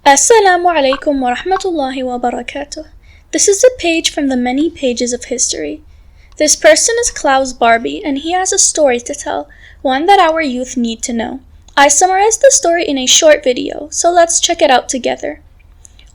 Assalamu alaikum wa rahmatullahi wa barakatuh. This is a page from the many pages of history. This person is Klaus Barbie, and he has a story to tell, one that our youth need to know. I summarized the story in a short video, so let's check it out together.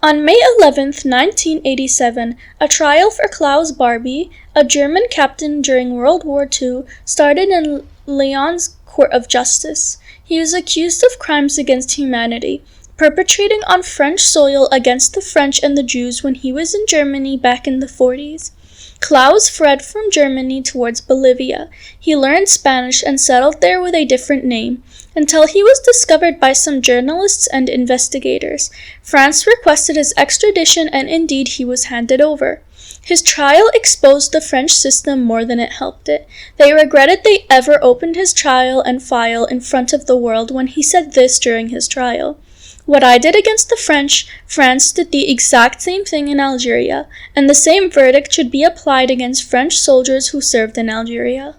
On May 11th, 1987, a trial for Klaus Barbie, a German captain during World War II, started in Lyon's Court of Justice. He was accused of crimes against humanity, perpetrating on French soil against the French and the Jews when he was in Germany back in the 40s. Klaus fled from Germany towards Bolivia. He learned Spanish and settled there with a different name, until he was discovered by some journalists and investigators. France requested his extradition, and indeed he was handed over. His trial exposed the French system more than it helped it. They regretted they ever opened his trial and file in front of the world when he said this during his trial. What I did against the French, France did the exact same thing in Algeria, and the same verdict should be applied against French soldiers who served in Algeria.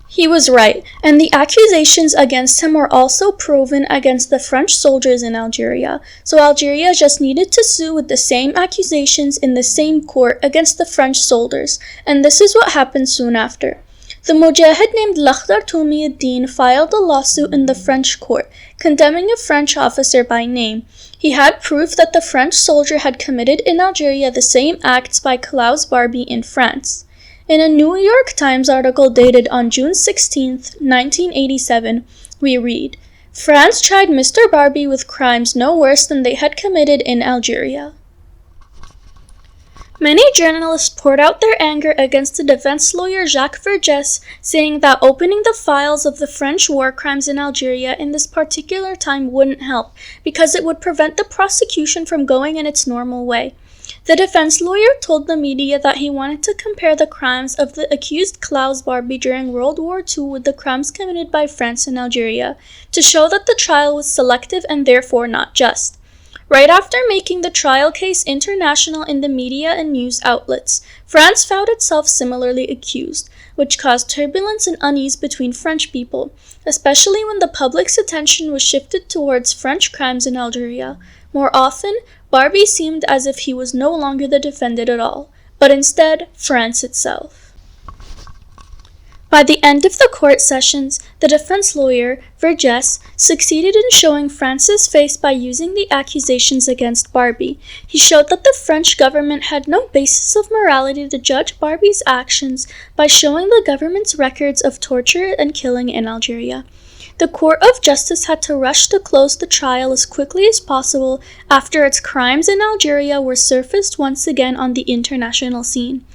He was right, and the accusations against him were also proven against the French soldiers in Algeria, so Algeria just needed to sue with the same accusations in the same court against the French soldiers, and this is what happened soon after. The mujahid named Lakhdar Toumi ad-Din filed a lawsuit in the French court, condemning a French officer by name. He had proof that the French soldier had committed in Algeria the same acts by Klaus Barbie in France. In a New York Times article dated on June 16, 1987, we read, "France tried Mr. Barbie with crimes no worse than they had committed in Algeria." Many journalists poured out their anger against the defense lawyer Jacques Verges, saying that opening the files of the French war crimes in Algeria in this particular time wouldn't help, because it would prevent the prosecution from going in its normal way. The defense lawyer told the media that he wanted to compare the crimes of the accused Klaus Barbie during World War II with the crimes committed by France in Algeria, to show that the trial was selective and therefore not just. Right after making the trial case international in the media and news outlets, France found itself similarly accused, which caused turbulence and unease between French people, especially when the public's attention was shifted towards French crimes in Algeria. More often, Barbie seemed as if he was no longer the defendant at all, but instead France itself. By the end of the court sessions, the defense lawyer, Verges, succeeded in showing France's face by using the accusations against Barbie. He showed that the French government had no basis of morality to judge Barbie's actions by showing the government's records of torture and killing in Algeria. The Court of Justice had to rush to close the trial as quickly as possible after its crimes in Algeria were surfaced once again on the international scene.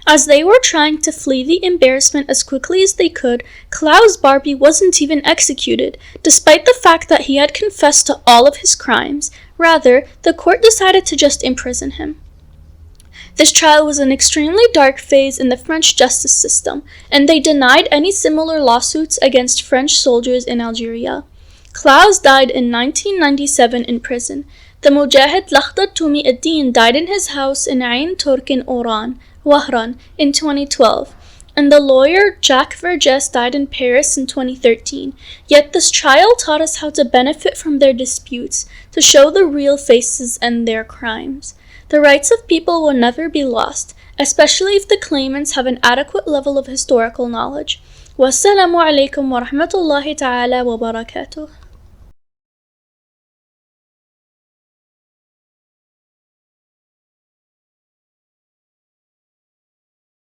As they were trying to flee the embarrassment as quickly as they could, Klaus Barbie wasn't even executed, despite the fact that he had confessed to all of his crimes. Rather, the court decided to just imprison him. This trial was an extremely dark phase in the French justice system, and they denied any similar lawsuits against French soldiers in Algeria. Klaus died in 1997 in prison. The mujahid Lakhdar Toumi ad-Din died in his house in Ain Turk in Oran, Wahran, in 2012, and the lawyer Jacques Verges died in Paris in 2013. Yet this trial taught us how to benefit from their disputes, to show the real faces and their crimes. The rights of people will never be lost, especially if the claimants have an adequate level of historical knowledge. Wassalamu alaikum wa rahmatullahi ta'ala wa barakatuh.